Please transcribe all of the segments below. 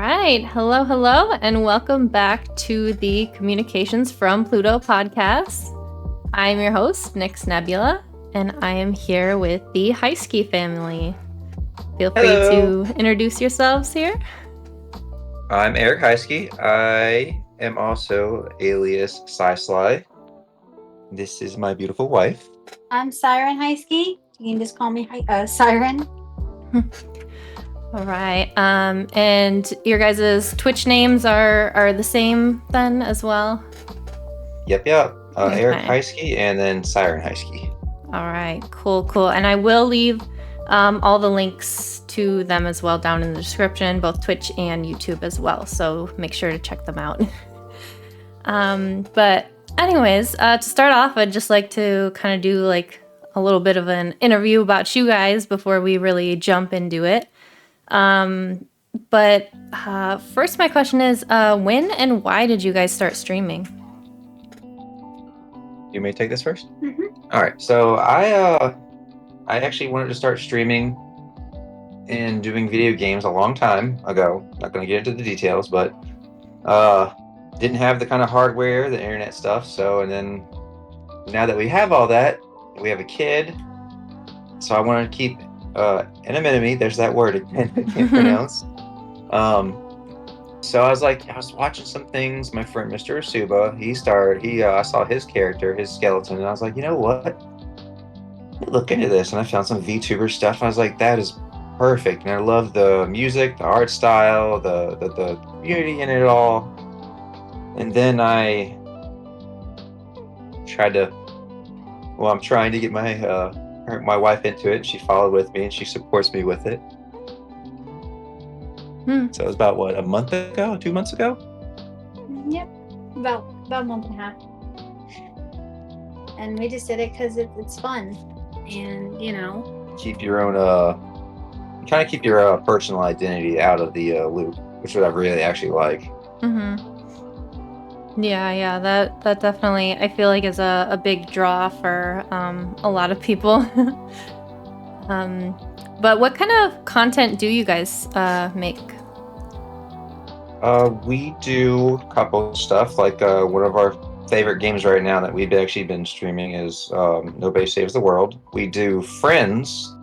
Right. Hello, hello, and welcome back to the Communications from Pluto podcast. I'm your host, Nyx Nebula, and I am here with the Hyski family. Feel free Hello. to introduce yourselves here. I'm Erik Hyski. I am also alias Sly. This is my beautiful wife. I'm Syrin Hyski. You can just call me Syrin. All right. And your guys' Twitch names are the same then as well? Yep. Okay. Erik Hyski and then Syrin Hyski. All right. Cool. And I will leave all the links to them as well down in the description, both Twitch and YouTube as well. So make sure to check them out. But anyways, to start off, I'd just like to kind of do like a little bit of an interview about you guys before we really jump into it. But first, my question is, when and why did you guys start streaming? You may take this first. Mm-hmm. All right. So I actually wanted to start streaming and doing video games a long time ago. Not going to get into the details, but didn't have the kind of hardware, the internet stuff. So, and then now that we have all that, we have a kid. So I wanted to keep anonymity. There's that word again I can't pronounce. So I was watching some things. My friend Mr. Asuba, I saw his character, his skeleton, and I was like, you know what? Let me look into this, and I found some VTuber stuff. And I was like, that is perfect, and I love the music, the art style, the community in it all. And then I'm trying to get my wife into it. She followed with me and she supports me with it. So it was about 2 months ago? Yep, about a month and a half. And we just did it because it's fun, and keep your own kind of keep your personal identity out of the loop, which is what I really actually like. Yeah, that definitely I feel like is a big draw for a lot of people. But what kind of content do you guys make? We do a couple of stuff. Like one of our favorite games right now that we've actually been streaming is Nobody Saves the World. We do Friends,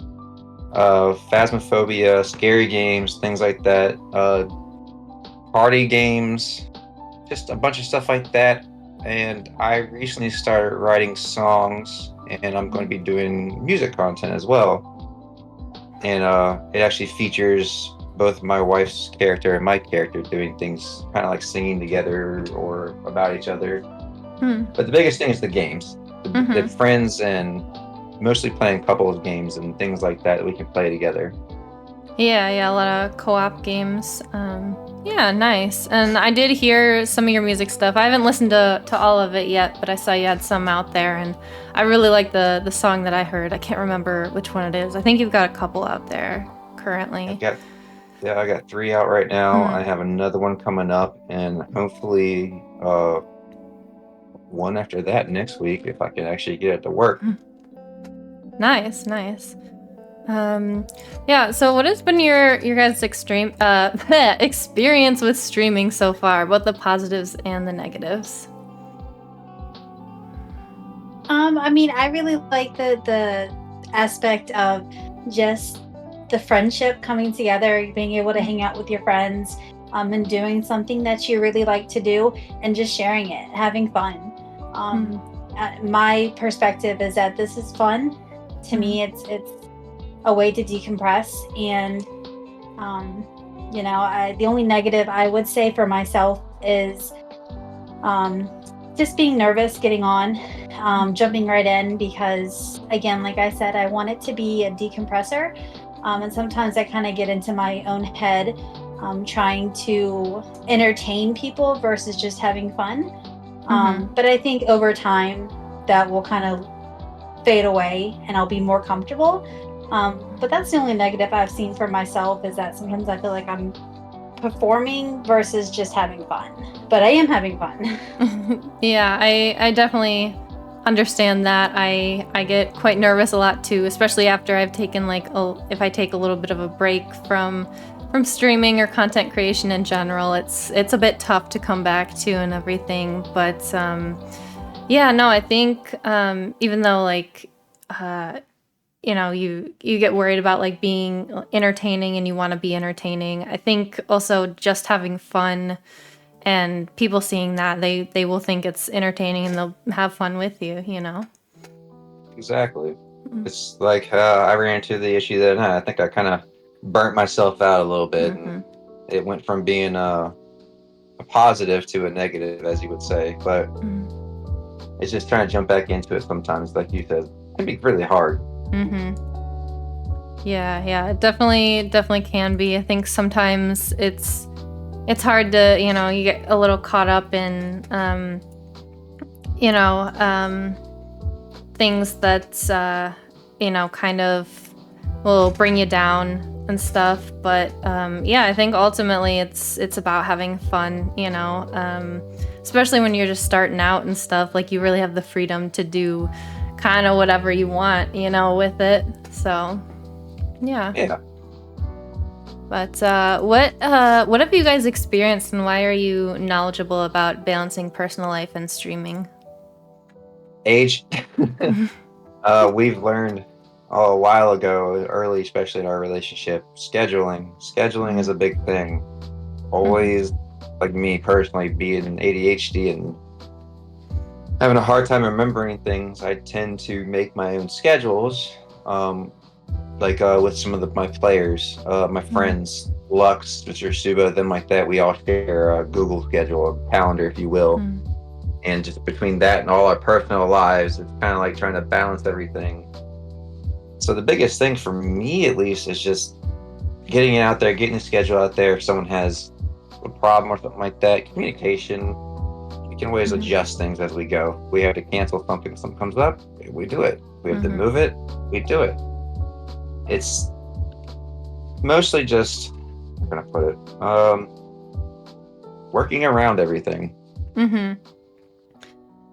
Phasmophobia, scary games, things like that, party games, just a bunch of stuff like that. And I recently started writing songs, and I'm going to be doing music content as well. And it actually features both my wife's character and my character doing things kind of like singing together or about each other. But the biggest thing is the games, the friends, and mostly playing a couple of games and things like that we can play together. Yeah, a lot of co-op games. Yeah, nice. And I did hear some of your music stuff. I haven't listened to all of it yet, but I saw you had some out there, and I really like the song that I heard. I can't remember which one it is. I think you've got a couple out there currently. I got 3 out right now. I have another one coming up, and hopefully one after that next week if I can actually get it to work. Nice. Yeah, so what has been your guys' experience with streaming so far, both the positives and the negatives? I mean, I really like the aspect of just the friendship coming together, being able to hang out with your friends, and doing something that you really like to do, and just sharing it, having fun. My perspective is that this is fun. To me, it's a way to decompress, and the only negative I would say for myself is just being nervous getting on, jumping right in, because again, like I said, I want it to be a decompressor, and sometimes I kind of get into my own head, trying to entertain people versus just having fun. But I think over time that will kind of fade away and I'll be more comfortable. But that's the only negative I've seen for myself, is that sometimes I feel like I'm performing versus just having fun. But I am having fun. Yeah, I definitely understand that. I get quite nervous a lot too, especially after I've taken if I take a little bit of a break from streaming or content creation in general. It's a bit tough to come back to and everything, but yeah, no, I think even though like you get worried about like being entertaining and you want to be entertaining, I think also just having fun and people seeing that they will think it's entertaining and they'll have fun with you, you know. Exactly. It's like I ran into the issue that I think I kind of burnt myself out a little bit, and it went from being a positive to a negative, as you would say. But it's just trying to jump back into it sometimes, like you said, it can be really hard. Yeah, it definitely can be. I think sometimes it's hard to, you get a little caught up in things that kind of will bring you down and stuff, but I think ultimately it's about having fun, especially when you're just starting out and stuff. Like, you really have the freedom to do kind of whatever you want, with it. So Yeah. But what have you guys experienced, and why are you knowledgeable about balancing personal life and streaming? Age. We've learned a while ago, early, especially in our relationship, scheduling is a big thing. Always, like me personally, being ADHD and having a hard time remembering things, I tend to make my own schedules. With some of my players, my friends, Lux, Mr. Suba, them like that, we all share a Google schedule, a calendar, if you will. And just between that and all our personal lives, it's kind of like trying to balance everything. So the biggest thing for me, at least, is just getting it out there, getting the schedule out there. If someone has a problem or something like that, communication, we can always adjust things as we go. We have to cancel something, something comes up, we do it. We have to move it, we do it. It's mostly just, how can I put it, working around everything.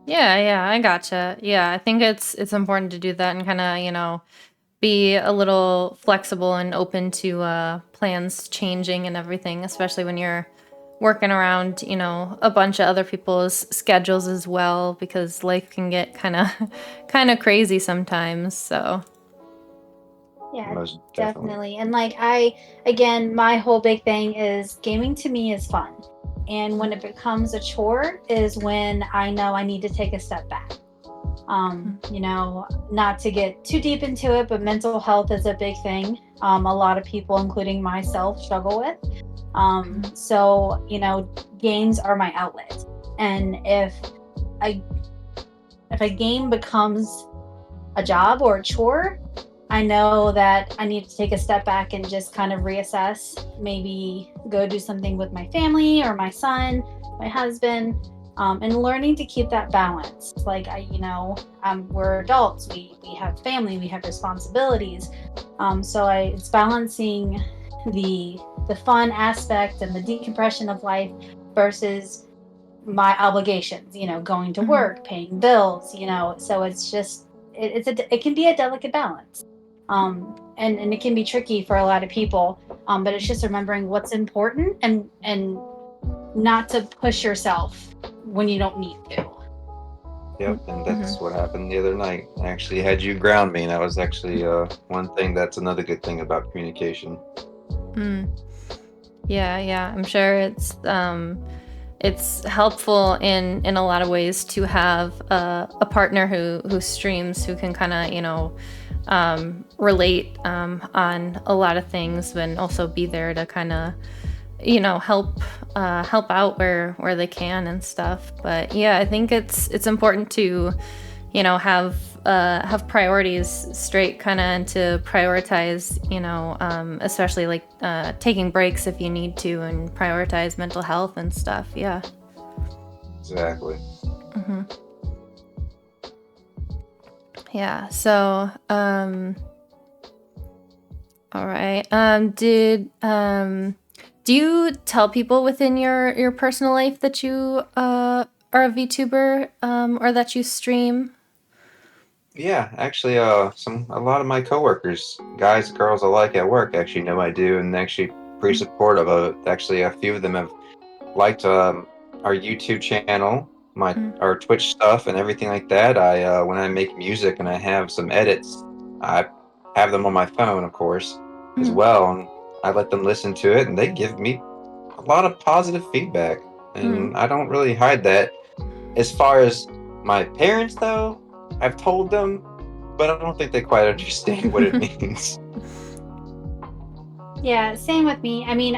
Yeah, I gotcha. Yeah, I think it's important to do that and kind of, be a little flexible and open to plans changing and everything, especially when you're working around, a bunch of other people's schedules as well, because life can get kind of crazy sometimes. So Yeah, Most definitely. And like again, my whole big thing is gaming to me is fun. And when it becomes a chore is when I know I need to take a step back. Not to get too deep into it, but mental health is a big thing. A lot of people, including myself, struggle with. So, games are my outlet. And if a game becomes a job or a chore, I know that I need to take a step back and just kind of reassess, maybe go do something with my family or my son, my husband, and learning to keep that balance. Like, we're adults, we have family, we have responsibilities. It's balancing the fun aspect and the decompression of life versus my obligations, going to work, paying bills, so it's just, it can be a delicate balance. And it can be tricky for a lot of people, but it's just remembering what's important and not to push yourself when you don't need to. Yep, and that's what happened the other night. I actually had you ground me, and that was actually one thing. That's another good thing about communication. Yeah, I'm sure it's helpful in a lot of ways to have a partner who streams, who can kind of relate on a lot of things, and also be there to kind of help out where they can and stuff. But yeah, I think it's important to have priorities straight, kind of, and to prioritize, especially like taking breaks if you need to, and prioritize mental health and stuff. Yeah, exactly. Yeah, so all right, do you tell people within your personal life that you are a VTuber, or that you stream? Yeah, actually, a lot of my coworkers, guys, girls alike at work, actually know I do, and actually pretty supportive of it. Actually, a few of them have liked our YouTube channel, our Twitch stuff, and everything like that. I when I make music and I have some edits, I have them on my phone, of course, as well, and I let them listen to it, and they give me a lot of positive feedback, and I don't really hide that. As far as my parents, though, I've told them, but I don't think they quite understand what it means. Yeah, same with me. I mean,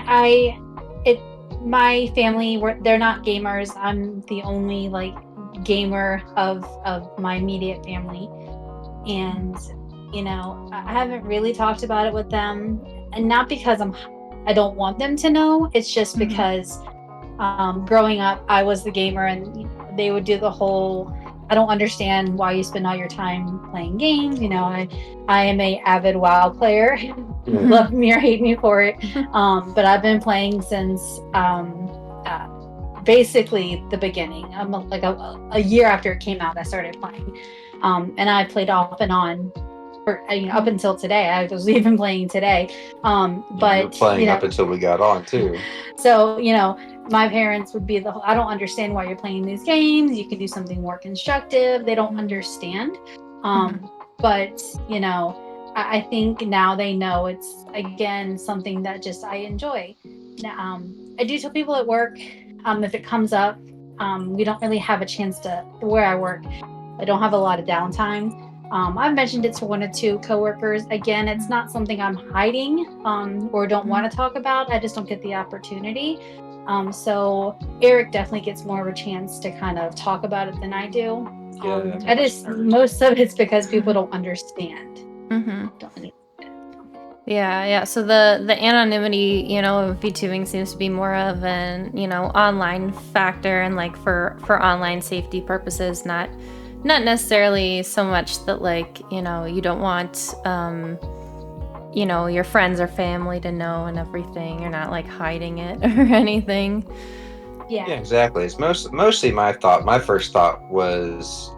my family, they're not gamers. I'm the only like gamer of my immediate family, and I haven't really talked about it with them, and not because I don't want them to know. It's just because growing up, I was the gamer, and they would do the whole, I don't understand why you spend all your time playing games. I am a avid WoW player. Love me or hate me for it. But I've been playing since basically the beginning. I'm like a year after it came out, I started playing. And I played off and on for up until today. I was even playing today. But you were playing up until we got on too. So my parents would be I don't understand why you're playing these games. You can do something more constructive. They don't understand. But I think now they know it's, again, something that just I enjoy. I do tell people at work, if it comes up, we don't really have a chance to, where I work, I don't have a lot of downtime. I've mentioned it to one or two coworkers. Again, it's not something I'm hiding or don't want to talk about. I just don't get the opportunity. So Eric definitely gets more of a chance to kind of talk about it than I do. Most of it's because people don't understand. Yeah. So the anonymity, of VTubing seems to be more of an, online factor, and like for online safety purposes, not necessarily so much that like, you don't want, your friends or family to know and everything. You're not like hiding it or anything. Yeah, exactly. It's mostly my thought. My first thought was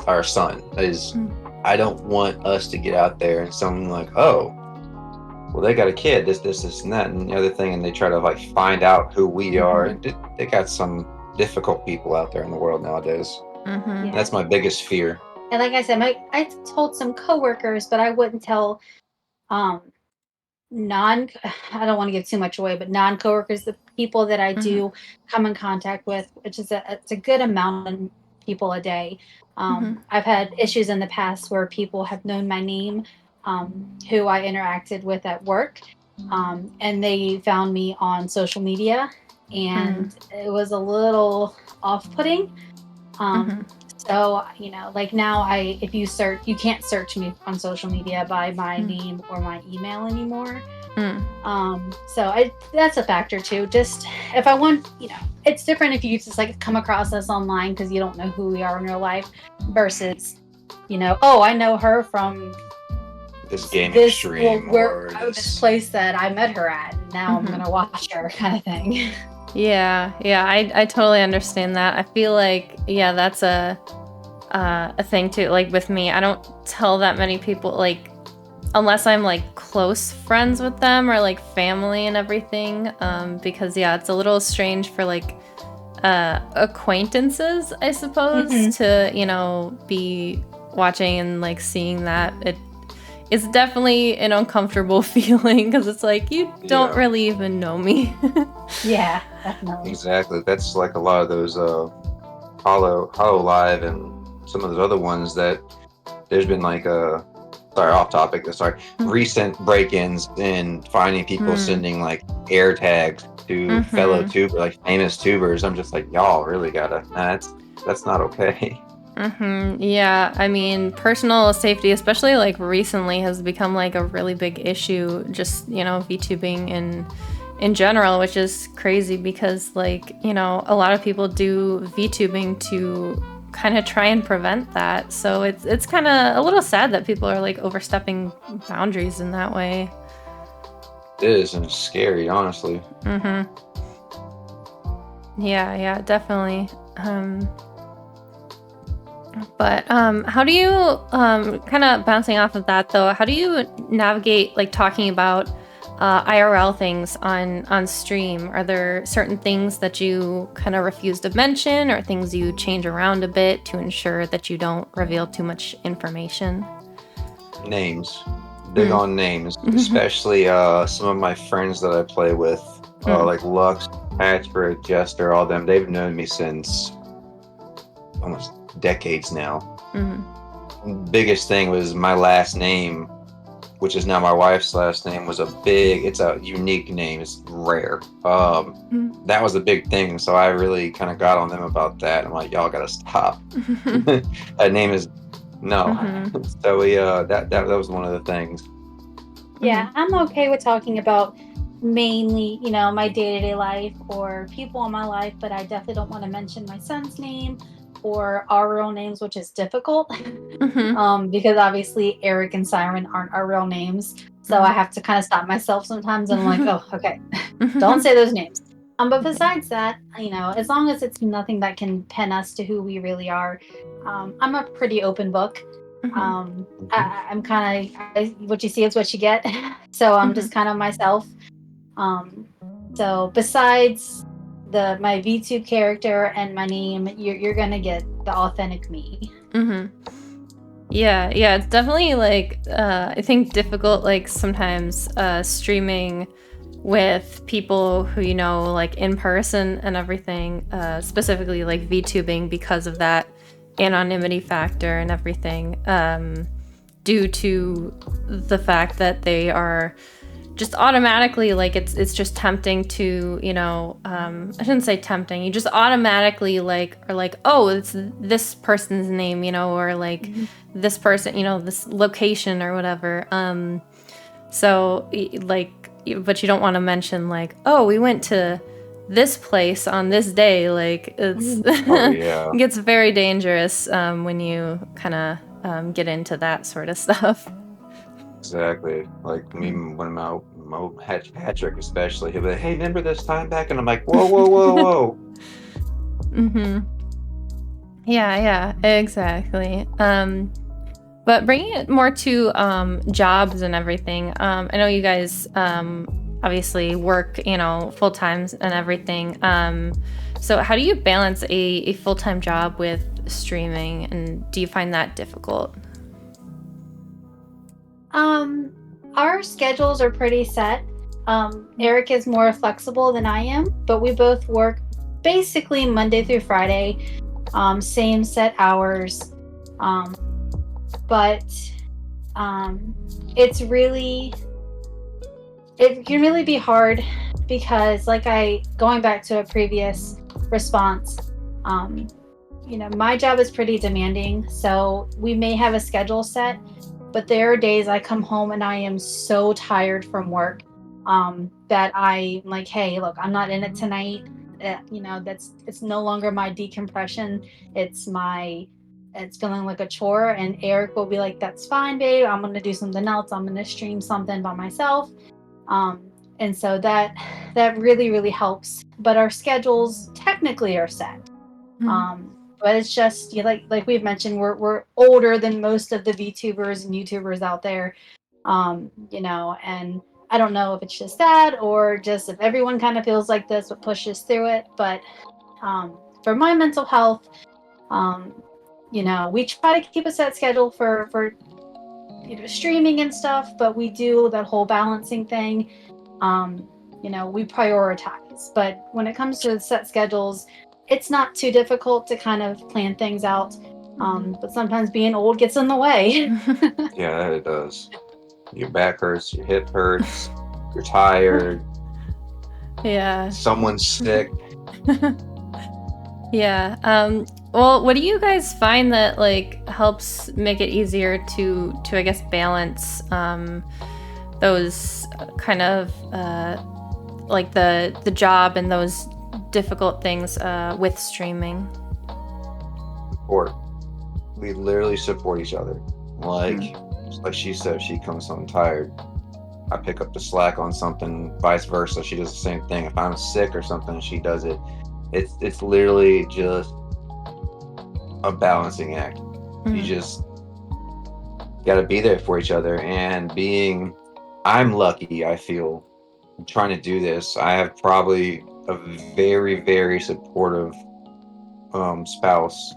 our son is, I don't want us to get out there and someone like, oh, well, they got a kid, this, and that, and the other thing, and they try to like find out who we are. They got some difficult people out there in the world nowadays. Yeah. That's my biggest fear. And like I said, I told some coworkers, but I wouldn't tell I don't want to give too much away, but non-coworkers, the people that I do come in contact with, which is it's a good amount of people a day. I've had issues in the past where people have known my name, who I interacted with at work, and they found me on social media, and it was a little off-putting. So, like now if you search, you can't search me on social media by my name or my email anymore. So that's a factor too. Just if I want, it's different if you just like come across us online because you don't know who we are in real life versus, oh, I know her from this gaming stream or this place that I met her at. And now I'm going to watch her kind of thing. Yeah, I totally understand that. I feel like, that's a thing too. Like with me, I don't tell that many people, like, unless I'm like close friends with them or like family and everything, because it's a little strange for like acquaintances, I suppose, to be watching and like seeing that. It's definitely an uncomfortable feeling because it's like you don't really even know me. Yeah, definitely. Exactly. That's like a lot of those Hollow Live and some of those other ones that there's been like off topic. Recent break-ins and finding people sending like air tags to fellow tubers, like famous tubers. I'm just like, y'all really gotta. That's not okay. Yeah, I mean, personal safety, especially like recently, has become like a really big issue. Just VTubing in general, which is crazy because like a lot of people do VTubing to kind of try and prevent that. So it's kind of a little sad that people are like overstepping boundaries in that way. It is, and it's scary, honestly. Yeah, definitely. But how do you kind of bouncing off of that though? How do you navigate like talking about IRL things on stream? Are there certain things that you kind of refuse to mention, or things you change around a bit to ensure that you don't reveal too much information? Names. Big on names, especially some of my friends that I play with, like Lux, Patrick, Jester, all them. They've known me since almost decades now. Biggest thing was my last name, which is now my wife's last name, it's a unique name. It's rare. That was a big thing. So I really kind of got on them about that. I'm like, y'all gotta stop. That name is no. So we that was one of the things. Yeah, I'm okay with talking about mainly, my day-to-day life or people in my life, but I definitely don't want to mention my son's name or our real names, which is difficult. Because obviously Erik and Syrin aren't our real names. So I have to kind of stop myself sometimes, and I'm like, oh, okay, don't say those names. But besides that, as long as it's nothing that can pin us to who we really are, I'm a pretty open book. I'm kind of, what you see is what you get. So I'm just kind of myself. So besides my VTube character and my name, you're gonna get the authentic me. Yeah, it's definitely like I think difficult, like sometimes streaming with people who like in person and everything, specifically like VTubing, because of that anonymity factor and everything, due to the fact that they are just automatically, like it's just tempting to, I shouldn't say tempting, you just automatically like are like, oh, it's this person's name, or like this person, this location or whatever. So like, but you don't want to mention like, oh, we went to this place on this day. Like it's it gets very dangerous when you kind of get into that sort of stuff. Exactly. Like me, when my Patrick especially, he'll be like, hey, remember this time back? And I'm like, whoa. Yeah, exactly. But bringing it more to jobs and everything, I know you guys obviously work, full time and everything. So how do you balance a full-time job with streaming, and do you find that difficult? Our schedules are pretty set. Erik is more flexible than I am, but we both work basically Monday through Friday, same set hours. But it can really be hard because, going back to a previous response, my job is pretty demanding, so we may have a schedule set, but there are days I come home and I am so tired from work that I'm like, hey, look, I'm not in it tonight. It's no longer my decompression. It's feeling like a chore, and Erik will be like, that's fine, babe. I'm going to do something else. I'm going to stream something by myself. And so that really, really helps. But our schedules technically are set. But it's just like we've mentioned, we're older than most of the VTubers and YouTubers out there. And I don't know if it's just that or just if everyone kind of feels like this, what pushes through it. But for my mental health, we try to keep a set schedule for streaming and stuff, but we do that whole balancing thing. We prioritize. But when it comes to set schedules, it's not too difficult to kind of plan things out. But sometimes being old gets in the way. Yeah, it does. Your back hurts, your hip hurts, you're tired. Yeah. Someone's sick. Yeah. Well, what do you guys find that like helps make it easier to I guess balance those kind of like the job and those difficult things with streaming? Support. We literally support each other. Like she said, she comes home tired, I pick up the slack on something, vice versa. She does the same thing. If I'm sick or something, she does it. It's literally just a balancing act. You just got to be there for each other, and being I'm lucky, I feel, trying to do this. I have probably a very, very supportive spouse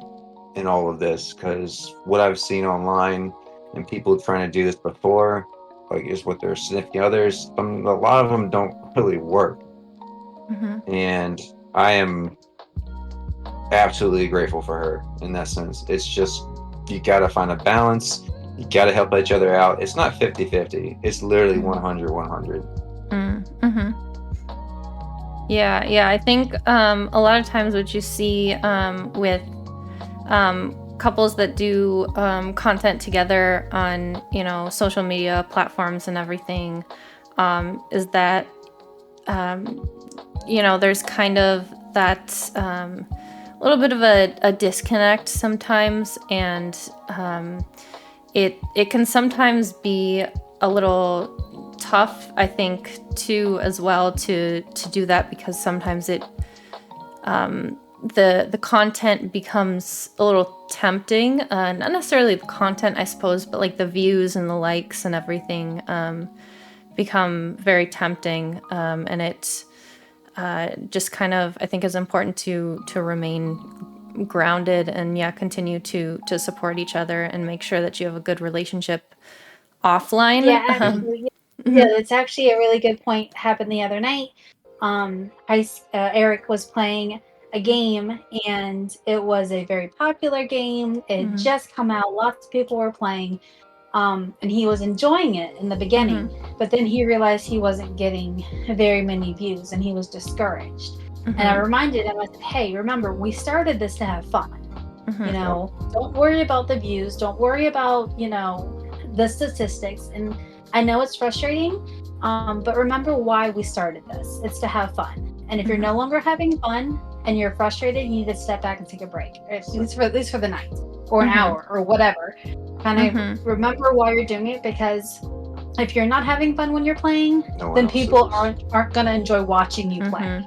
in all of this, because what I've seen online and people trying to do this before, like, is with their significant others. A lot of them don't really work, Mm-hmm. and I am absolutely grateful for her in that sense. It's just, you gotta find a balance. You gotta help each other out. It's not 50-50. It's literally 100-100. Mm-hmm. Yeah. I think a lot of times what you see with couples that do content together on, social media platforms and everything, is that there's kind of that little bit of a disconnect sometimes, and it can sometimes be a little tough, I think, too, as well, to do that, because sometimes it the content becomes a little tempting, not necessarily the content, I suppose, but like the views and the likes and everything become very tempting, and it just kind of, I think, is important to remain grounded and continue to support each other and make sure that you have a good relationship offline. Yeah, actually, yeah, that's actually a really good point. Happened the other night. Eric was playing a game, and it was a very popular game. It had just come out. Lots of people were playing, and he was enjoying it in the beginning. But then he realized he wasn't getting very many views, and he was discouraged. And I reminded him, I said, "Hey, remember, we started this to have fun. Don't worry about the views. Don't worry about, the statistics. And I know it's frustrating, but remember why we started this. It's to have fun. And if you're no longer having fun and you're frustrated, you need to step back and take a break, at least for the night or an hour or whatever. Kind of remember why you're doing it, because if you're not having fun when you're playing, then people aren't going to enjoy watching you play."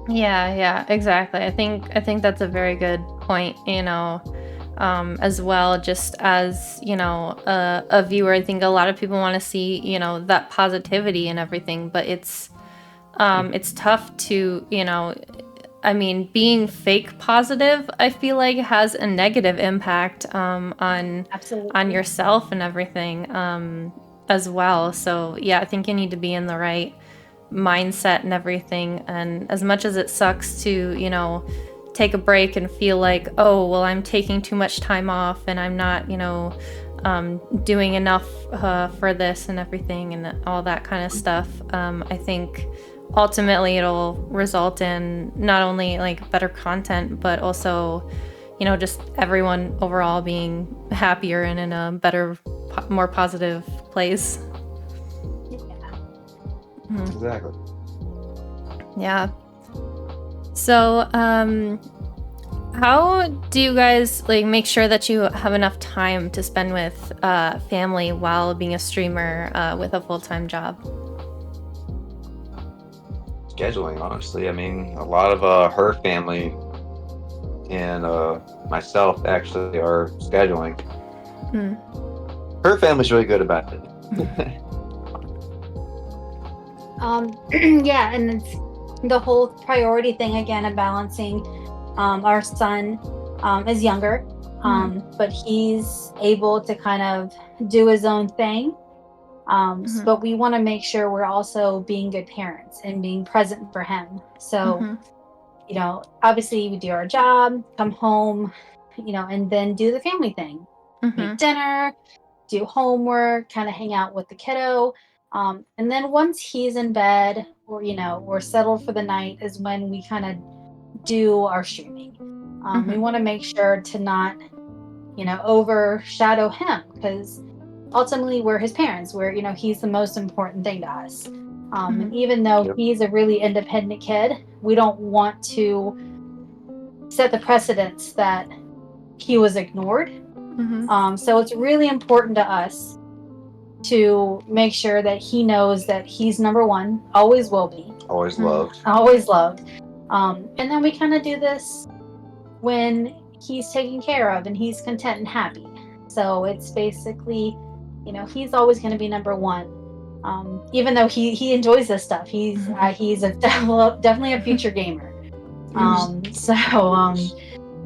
Yeah, exactly. I think that's a very good point, as well, just as, a viewer. I think a lot of people want to see, that positivity and everything, but it's tough to, being fake positive, I feel like, has a negative impact on yourself and everything as well. So I think you need to be in the right mindset and everything. And as much as it sucks to, take a break and feel like, oh, well, I'm taking too much time off and I'm not, doing enough for this and everything and all that kind of stuff, I think ultimately it'll result in not only like better content, but also, just everyone overall being happier and in a better, more positive place. Exactly. Yeah. So, how do you guys make sure that you have enough time to spend with family while being a streamer with a full-time job? Scheduling, honestly. I mean, a lot of her family and myself actually are scheduling. Her family's really good about it. Yeah, and it's the whole priority thing again of balancing. Our son is younger, but he's able to kind of do his own thing. But we want to make sure we're also being good parents and being present for him. So, obviously we do our job, come home, and then do the family thing. Make dinner, do homework, kind of hang out with the kiddo. And then once he's in bed or, we're settled for the night is when we kind of do our streaming. We want to make sure to not, overshadow him, because ultimately we're his parents. He's the most important thing to us. And even though he's a really independent kid, we don't want to set the precedence that he was ignored. So it's really important to us to make sure that he knows that he's number one, always will be. Always loved. Always loved. And then we kind of do this when he's taken care of and he's content and happy. So it's basically, he's always going to be number one. Even though he enjoys this stuff, he's definitely a future gamer.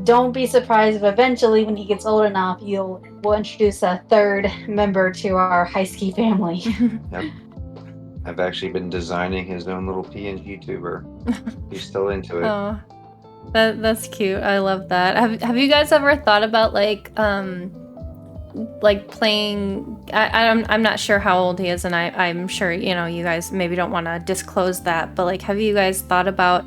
Don't be surprised if eventually, when he gets old enough, we'll introduce a third member to our Hyski family. Yep. I've actually been designing his own little PNG tuber. He's still into it. Oh, that's cute. I love that. Have you guys ever thought about like playing? I'm not sure how old he is, and I'm sure you guys maybe don't want to disclose that. But like, have you guys thought about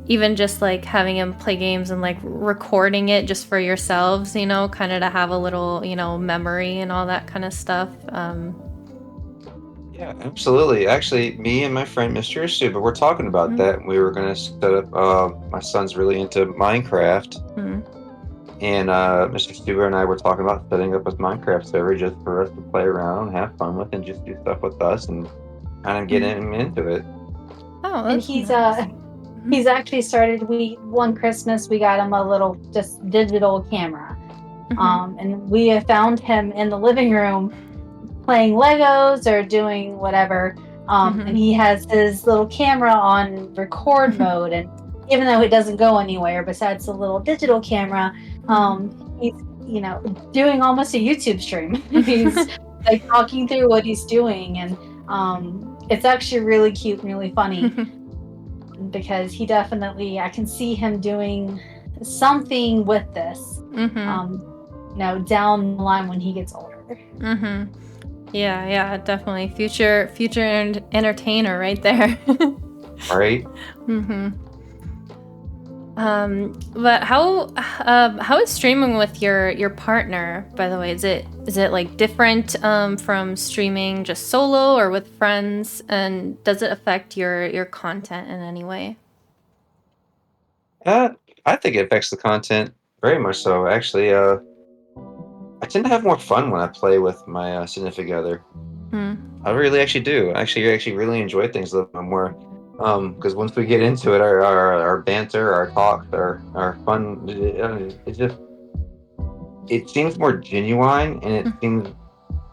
even just like having him play games and like recording it just for yourselves? Kind of to have a little memory and all that kind of stuff. Yeah, absolutely. Actually, me and my friend Mr. Asuba were talking about that. We were going to set up, my son's really into Minecraft. And Mr. Asuba and I were talking about setting up a Minecraft server just for us to play around, have fun with, and just do stuff with us and kind of get him into it. Oh, and he's actually started, one Christmas, we got him a little just digital camera. And we have found him in the living room playing Legos or doing whatever, and he has his little camera on record mode, and even though it doesn't go anywhere besides the little digital camera, he's doing almost a YouTube stream. He's like talking through what he's doing, and it's actually really cute and really funny because he definitely, I can see him doing something with this down the line when he gets older. Yeah, definitely. Future entertainer right there. Right? But how is streaming with your partner, by the way? Is it like different from streaming just solo or with friends? And does it affect your content in any way? I think it affects the content very much so. Actually, I tend to have more fun when I play with my significant other. I really actually do. I actually really enjoy things a little bit more. Because once we get into it, our banter, our talks, our fun, it seems more genuine and it seems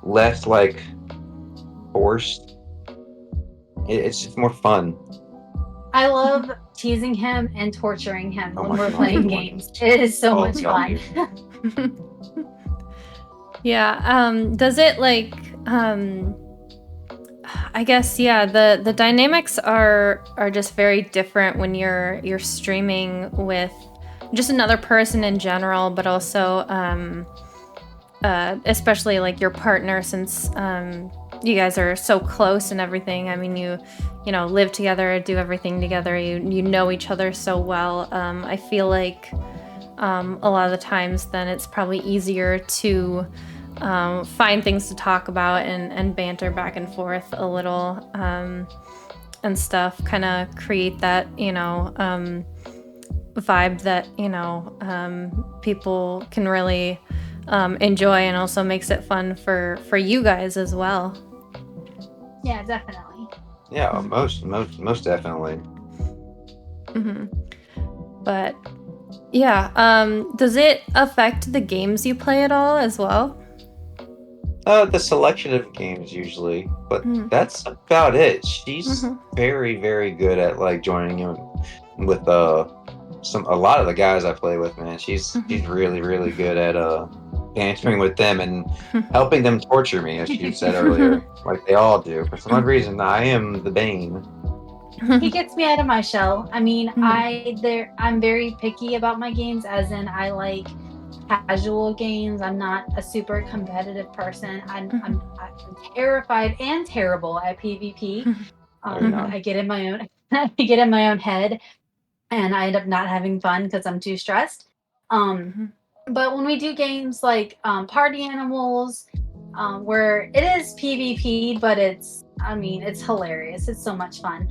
less like forced. It's just more fun. I love teasing him and torturing him when we're God, playing games. It is so much fun. Yeah. Does it like I guess the dynamics are just very different when you're streaming with just another person in general, but also especially like your partner, since you guys are so close and everything. I mean, you live together, do everything together, you know each other so well. I feel like a lot of the times then it's probably easier to find things to talk about and banter back and forth a little and stuff, kind of create that vibe that people can really enjoy, and also makes it fun for you guys as well. Yeah, definitely. Yeah, most definitely. But yeah, does it affect the games you play at all as well? The selection of games usually, but that's about it. She's very, very good at like joining in with a lot of the guys I play with, man. She's really, really good at bantering with them and helping them torture me, as you said earlier, like they all do. For some odd reason, I am the bane. He gets me out of my shell. I mean, I'm very picky about my games, as in I like casual games. I'm not a super competitive person. I'm terrified and terrible at PvP. I get in my own head, and I end up not having fun because I'm too stressed. But when we do games like Party Animals, where it is PvP, but it's hilarious. It's so much fun.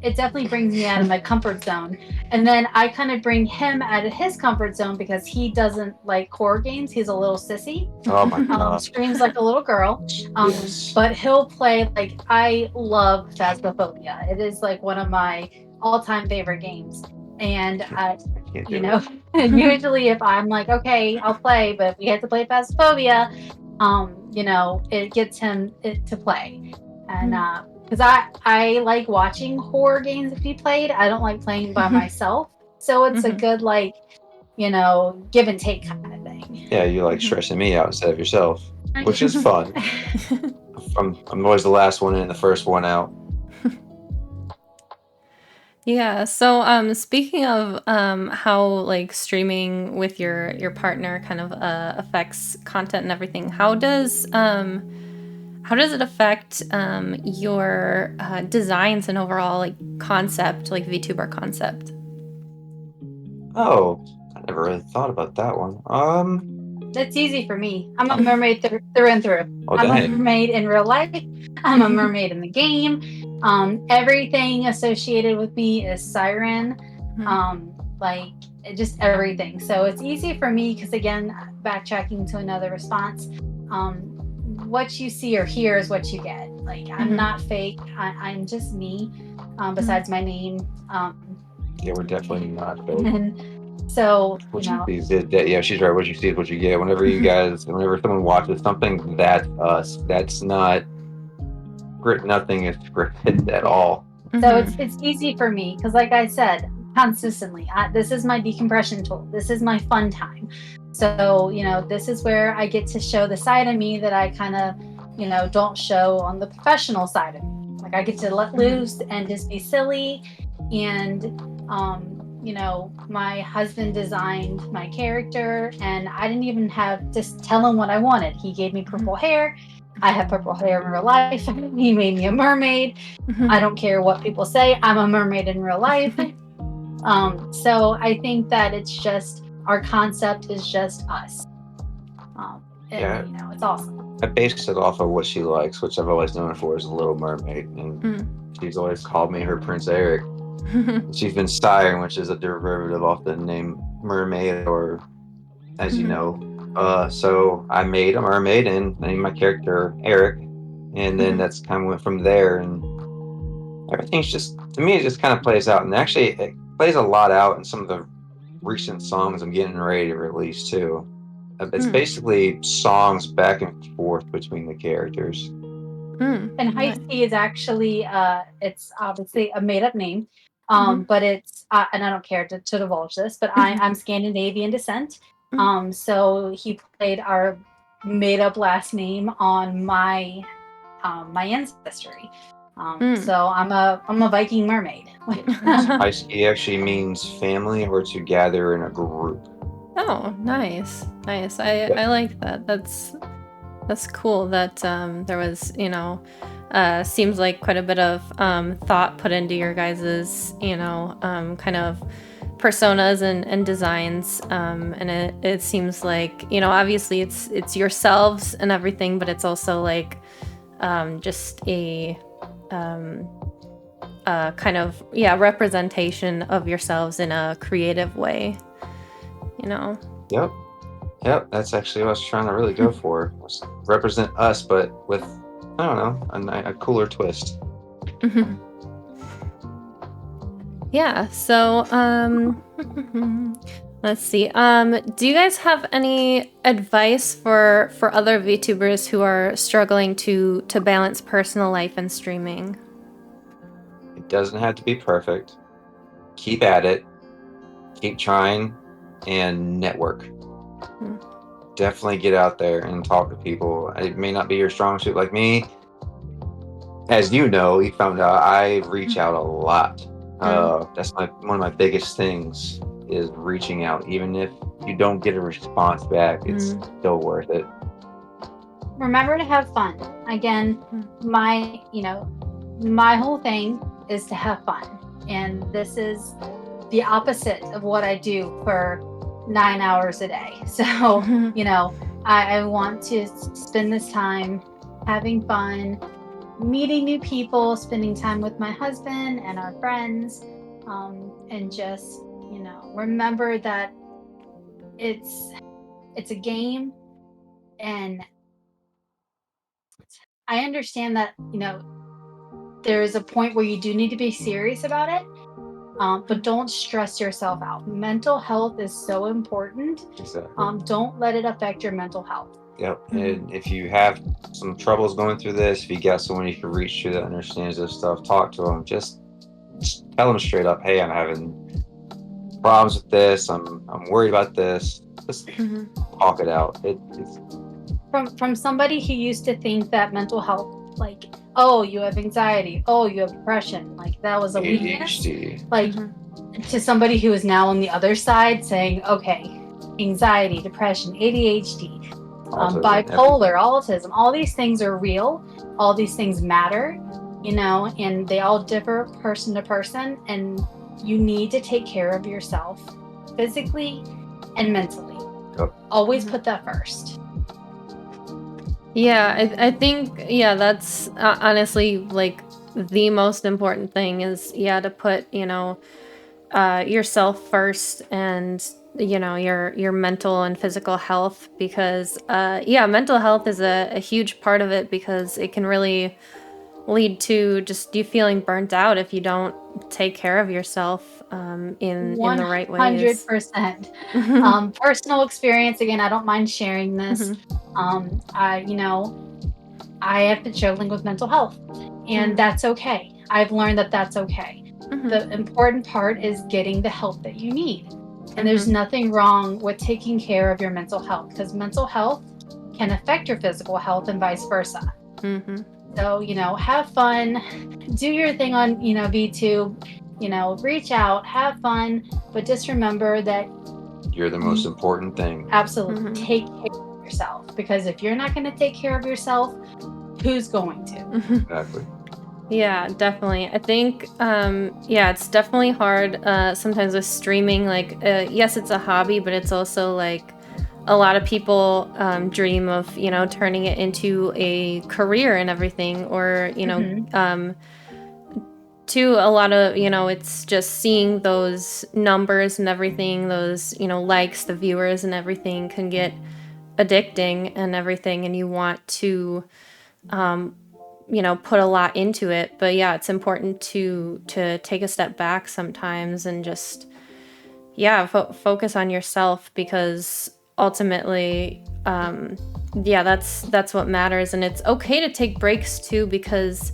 It definitely brings me out of my comfort zone. And then I kind of bring him out of his comfort zone because he doesn't like horror games. He's a little sissy. Oh my God. Screams like a little girl. Yes. But he'll play, like, I love Phasmophobia. It is like one of my all-time favorite games. And usually if I'm like, okay, I'll play, but we have to play Phasmophobia, it gets him to play. And because I like watching horror games be played. I don't like playing by myself. So it's a good give and take kind of thing. Yeah, you like stressing me out instead of yourself, which is fun. I'm always the last one in, the first one out. Yeah. So, speaking of how like streaming with your partner kind of affects content and everything, how does it affect your designs and overall like concept, like VTuber concept? Oh, I never really thought about that one. That's easy for me. I'm a mermaid through and through. Oh, I'm a dang. mermaid in real life. I'm a mermaid in the game. Everything associated with me is Syrin. Like just everything. So it's easy for me because again, backtracking to another response, what you see or hear is what you get. Like I'm not fake. I'm just me. Besides my name. Yeah, we're definitely not fake. And so What you see is yeah, she's right. What you see is what you get. Whenever someone watches something, that's us. That's not script. Nothing is scripted at all. So it's easy for me because, like I said, consistently, this is my decompression tool. This is my fun time. So this is where I get to show the side of me that I kind of don't show on the professional side of me. Like I get to let loose and just be silly. And my husband designed my character, and I didn't even have to tell him what I wanted. He gave me purple hair. I have purple hair in real life. He made me a mermaid. I don't care what people say. I'm a mermaid in real life. So I think that it's just our concept is just us. It's awesome. I based it off of what she likes, which I've always known her for as a Little Mermaid, and she's always called me her Prince Eric. She's been Syrin, which is a derivative off the name mermaid, or as you know. So I made a mermaid and named my character Eric, and then that's kind of went from there. And everything's just, to me, it just kind of plays out. And actually, it plays a lot out in some of the recent songs I'm getting ready to release too. It's basically songs back and forth between the characters. And Hyski is actually, it's obviously a made-up name, but it's, and I don't care to divulge this, but I'm Scandinavian descent. So he played our made-up last name on my ancestry. So I'm a Viking mermaid. Hyski actually means family or to gather in a group. Oh, nice. I like that. That's cool that there was, seems like quite a bit of thought put into your guys's, kind of personas and designs. And it seems like, obviously it's yourselves and everything, but it's also like just a kind of, representation of yourselves in a creative way, Yep, that's actually what I was trying to really go for. Was represent us, but with, I don't know, a cooler twist. Yeah, so let's see. Do you guys have any advice for other VTubers who are struggling to balance personal life and streaming? It doesn't have to be perfect. Keep at it. Keep trying, and network. Definitely get out there and talk to people. It may not be your strong suit, like me. As you know, you found out I reach out a lot. That's one of my biggest things is reaching out. Even if you don't get a response back, it's still worth it. Remember to have fun. Again, my whole thing is to have fun. And this is the opposite of what I do for 9 hours a day. So, I want to spend this time having fun, meeting new people, spending time with my husband and our friends, and just, remember that it's a game. And I understand that, there is a point where you do need to be serious about it. But don't stress yourself out. Mental health is so important. Exactly. Don't let it affect your mental health. Yep. And if you have some troubles going through this, if you got someone you can reach to that understands this stuff, talk to them. Just tell them straight up, hey, I'm having problems with this. I'm worried about this. Just talk it out. It's From somebody who used to think that mental health, like, oh, you have anxiety, oh, you have depression, like that was a weakness, ADHD. like to somebody who is now on the other side saying, okay, anxiety, depression, ADHD, Autism, bipolar, autism, all these things are real, all these things matter, and they all differ person to person, and you need to take care of yourself physically and mentally. Yep. Always put that first. Yeah, I think, yeah, that's honestly like the most important thing is, to put, yourself first, and, your mental and physical health, because, mental health is a huge part of it, because it can really lead to just you feeling burnt out if you don't take care of yourself in the right ways. 100%. Personal experience, again, I don't mind sharing this. I have been struggling with mental health, and that's okay. I've learned that that's okay. The important part is getting the help that you need. And there's nothing wrong with taking care of your mental health, because mental health can affect your physical health and vice versa. So, have fun, do your thing on, VTube, reach out, have fun, but just remember that You're the most important thing. Absolutely. Take care of yourself, because if you're not going to take care of yourself, who's going to? Exactly. Yeah, definitely. I think, it's definitely hard sometimes with streaming. Like, yes, it's a hobby, but it's also like a lot of people dream of, turning it into a career and everything, or, to a lot of, it's just seeing those numbers and everything, those, likes, the viewers and everything can get addicting and everything, and you want to put a lot into it. But yeah, it's important to take a step back sometimes and just focus on yourself, because ultimately that's what matters. And it's okay to take breaks too, because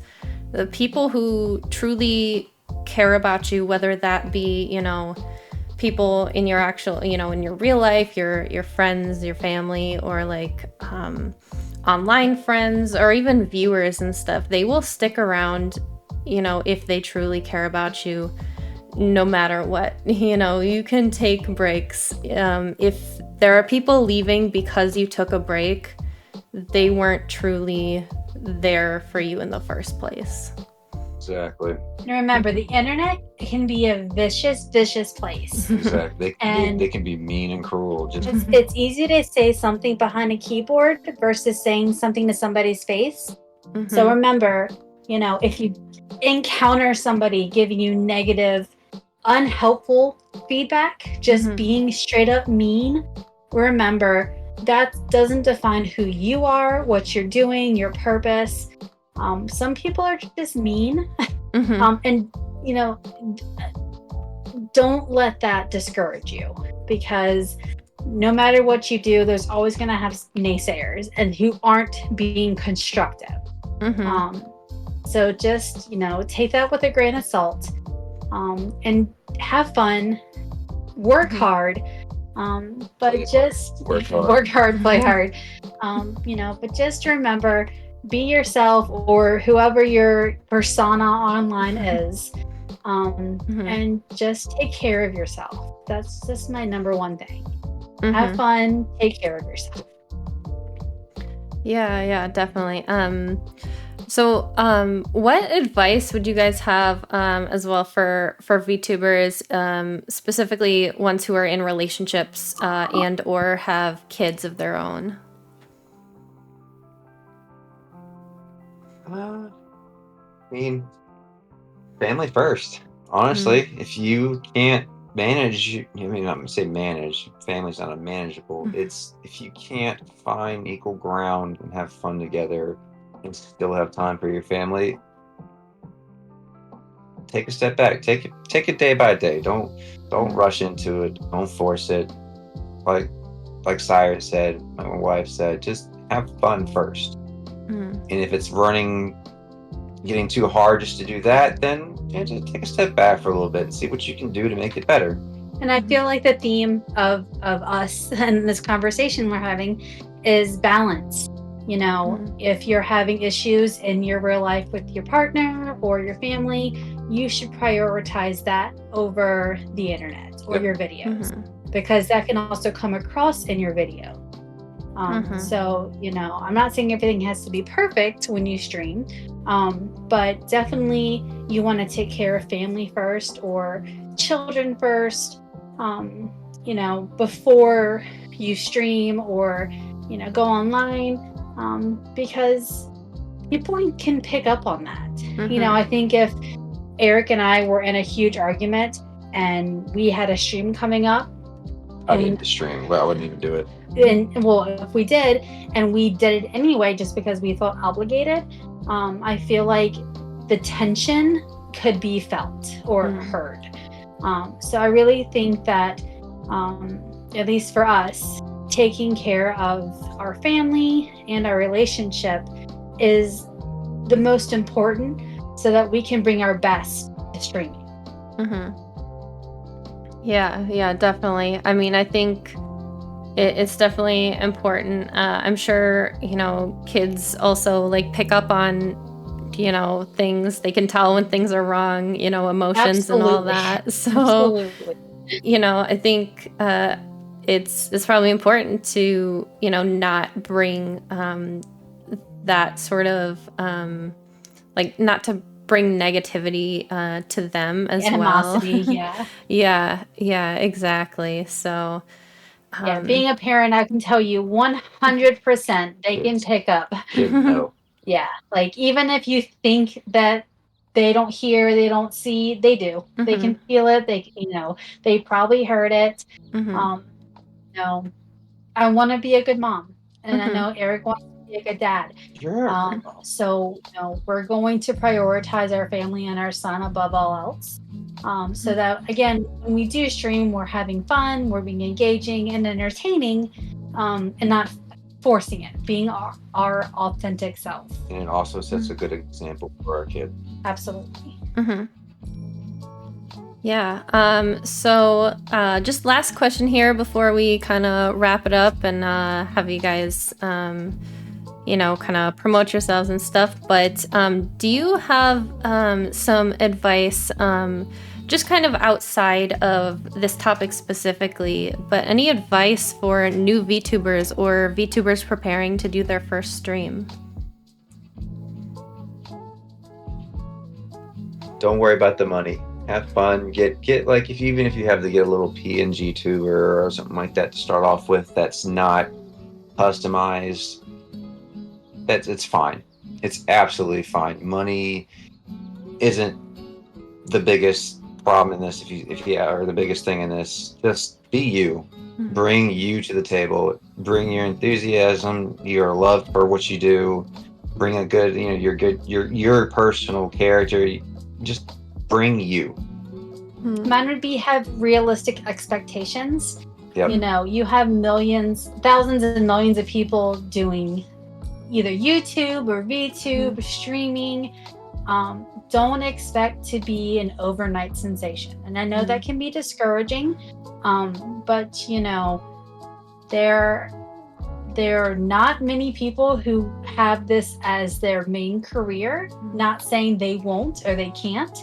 the people who truly care about you, whether that be people in your actual in your real life, your friends, your family, or like online friends, or even viewers and stuff, they will stick around, if they truly care about you, no matter what. You can take breaks. If there are people leaving because you took a break, they weren't truly there for you in the first place. Exactly. And remember, the internet can be a vicious place. Exactly. They can be mean and cruel. It's easy to say something behind a keyboard versus saying something to somebody's face. So remember, if you encounter somebody giving you negative, unhelpful feedback, just being straight up mean, remember that doesn't define who you are, what you're doing, your purpose. Some people are just mean. And don't let that discourage you, because no matter what you do, there's always going to have naysayers and who aren't being constructive. So just take that with a grain of salt, and have fun, work hard, but just work hard, play hard. But just remember, be yourself, or whoever your persona online is, and just take care of yourself. That's just my number one thing. Have fun, take care of yourself. Yeah, definitely. So what advice would you guys have as well for VTubers, specifically ones who are in relationships and or have kids of their own? I mean, family first. Honestly, if you can't manage, I'm gonna say manage. Family's not unmanageable. It's if you can't find equal ground and have fun together, and still have time for your family, take a step back. Take it day by day. Don't rush into it. Don't force it. Like, like Sire said, like my wife said, just have fun first. Mm. And if it's getting too hard just to do that, then just take a step back for a little bit and see what you can do to make it better. And I feel like the theme of us and this conversation we're having is balance. You know, if you're having issues in your real life with your partner or your family, you should prioritize that over the internet or your videos, because that can also come across in your video. So, you know, I'm not saying everything has to be perfect when you stream, but definitely you want to take care of family first or children first, you know, before you stream or, you know, go online, because people can pick up on that. You know, I think if Eric and I were in a huge argument and we had a stream coming up, I didn't stream. Well, I wouldn't even do it. And well, if we did, and we did it anyway, just because we felt obligated, I feel like the tension could be felt or heard. So I really think that, at least for us, taking care of our family and our relationship is the most important, so that we can bring our best to streaming. Yeah, definitely. I mean, I think it's definitely important. I'm sure, you know, kids also like pick up on, you know, things. They can tell when things are wrong, you know, emotions and all that. So, you know, I think it's probably important to, you know, not bring that sort of like not to bring negativity to them as Animosity, well. Yeah, exactly. So being a parent, I can tell you 100% they can pick up. Yeah, like even if you think that they don't hear, they don't see, they do. They can feel it. They, you know, they probably heard it. You know, I want to be a good mom, and I know Eric wants to be a good dad. So, you know, we're going to prioritize our family and our son above all else. So that, again, when we do stream, we're having fun, we're being engaging and entertaining, and not forcing it, being our authentic self. And it also sets a good example for our kid. Absolutely. Yeah. So just last question here before we kind of wrap it up and have you guys, you know, kind of promote yourselves and stuff. But do you have some advice, just kind of outside of this topic specifically, but any advice for new VTubers or VTubers preparing to do their first stream? Don't worry about the money. Have fun. Get like even if you have to get a little PNG tuber or something like that to start off with, that's not customized. It's fine. It's absolutely fine. Money isn't the biggest problem in this. If you or the biggest thing in this, just be you. Bring you to the table. Bring your enthusiasm, your love for what you do. Bring a good, you know, your personal character. Just bring you. Mine would be have realistic expectations. Yep. You know, you have millions, thousands and millions of people doing either YouTube or VTube, streaming. Don't expect to be an overnight sensation. And I know that can be discouraging, but you know, there are not many people who have this as their main career. Not saying they won't or they can't.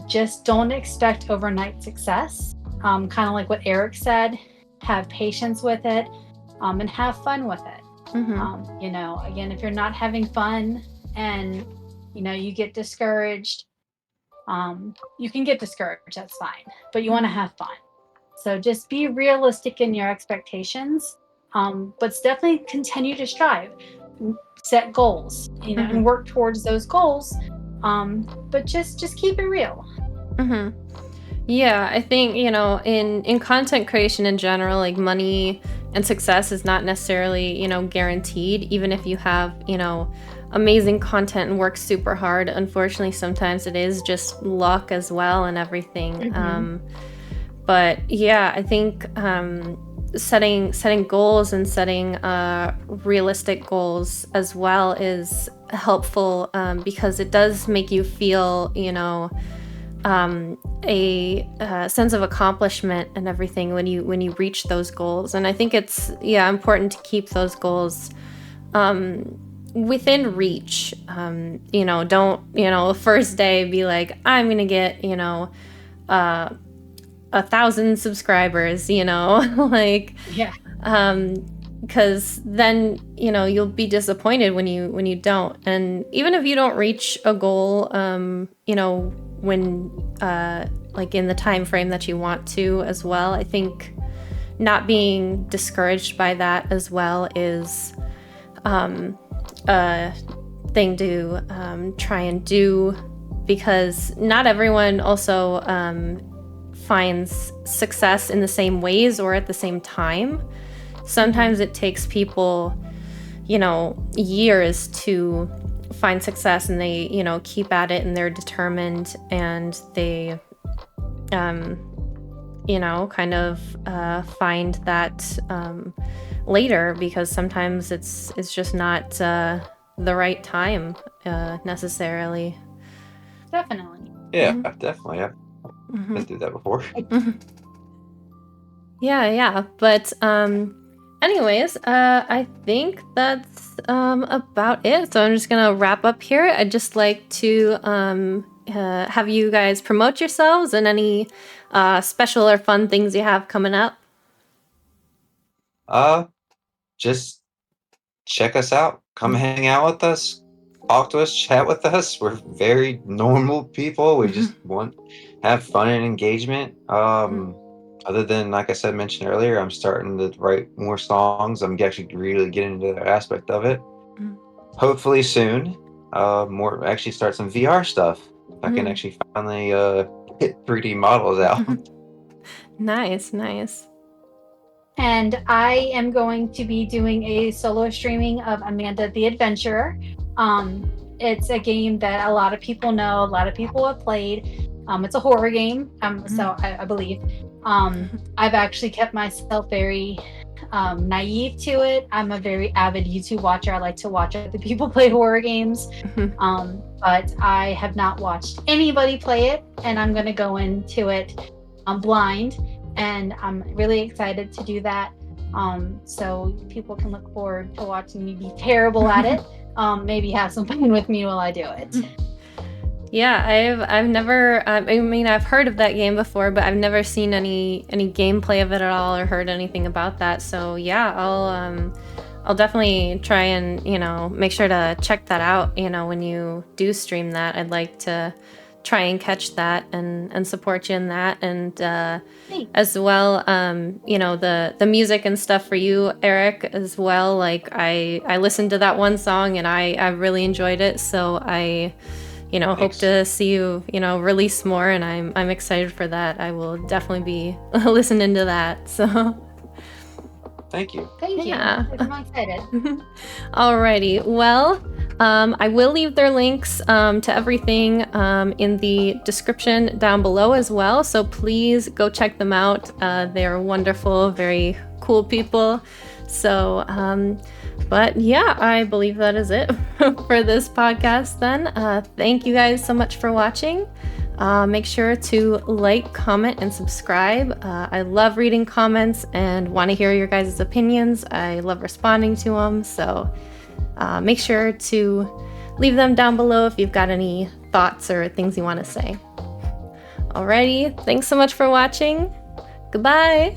Just don't expect overnight success. Kind of like what Eric said, have patience with it, and have fun with it. You know, again, if you're not having fun and, you know, you get discouraged, you can get discouraged, that's fine, but you want to have fun. So just be realistic in your expectations, but definitely continue to strive, set goals, you know, and work towards those goals. But just keep it real. Yeah, I think, you know, in content creation in general, like money and success is not necessarily, you know, guaranteed, even if you have, you know, amazing content and work super hard. Unfortunately, sometimes it is just luck as well and everything. But yeah, I think setting goals and setting realistic goals as well is helpful, because it does make you feel, a sense of accomplishment and everything when you reach those goals. And I think it's important to keep those goals within reach. Don't first day be like, I'm gonna get 1,000 subscribers, like, Yeah. because then you'll be disappointed when you don't. And even if you don't reach a goal, when like in the time frame that you want to as well, I think not being discouraged by that as well is a thing to try and do, because not everyone also finds success in the same ways or at the same time. Sometimes it takes people, years to find success, and they, keep at it, and they're determined, and they, kind of find that later, because sometimes it's just not the right time necessarily. Definitely. Yeah, definitely. I've been through that before. Yeah. But anyways, I think that's about it. So I'm just gonna wrap up here. I'd just like to have you guys promote yourselves and any special or fun things you have coming up. Just check us out. Come hang out with us. Talk to us. Chat with us. We're very normal people. We just want have fun and engagement. Other than, like I said, mentioned earlier, I'm starting to write more songs. I'm actually really getting into that aspect of it. Hopefully soon. Actually start some VR stuff. I can actually finally hit 3D models out. Nice. And I am going to be doing a solo streaming of Amanda the Adventurer. It's a game that a lot of people know, a lot of people have played. It's a horror game, so I believe. I've actually kept myself very naive to it. I'm a very avid YouTube watcher. I like to watch other people play horror games. But I have not watched anybody play it, and I'm going to go into it blind. And I'm really excited to do that. So people can look forward to watching me be terrible at it. Maybe have some fun with me while I do it. Yeah, I've never. I've heard of that game before, but I've never seen any gameplay of it at all or heard anything about that. So yeah, I'll definitely try and make sure to check that out. When you do stream that, I'd like to try and catch that and support you in that, and as well the music and stuff for you, Eric, as well. Like I listened to that one song and I really enjoyed it, so I hope to see you release more, and I'm excited for that. I will definitely be listening to that, so Thank you. Yeah. I'm excited. Alrighty, well, I will leave their links to everything in the description down below as well, so please go check them out. They're wonderful, very cool people. So, but yeah, I believe that is it for this podcast then. Thank you guys so much for watching. Make sure to like, comment, and subscribe. I love reading comments and want to hear your guys' opinions. I love responding to them, so make sure to leave them down below if you've got any thoughts or things you want to say. Alrighty, thanks so much for watching. Goodbye.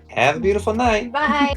Have a beautiful night. Bye.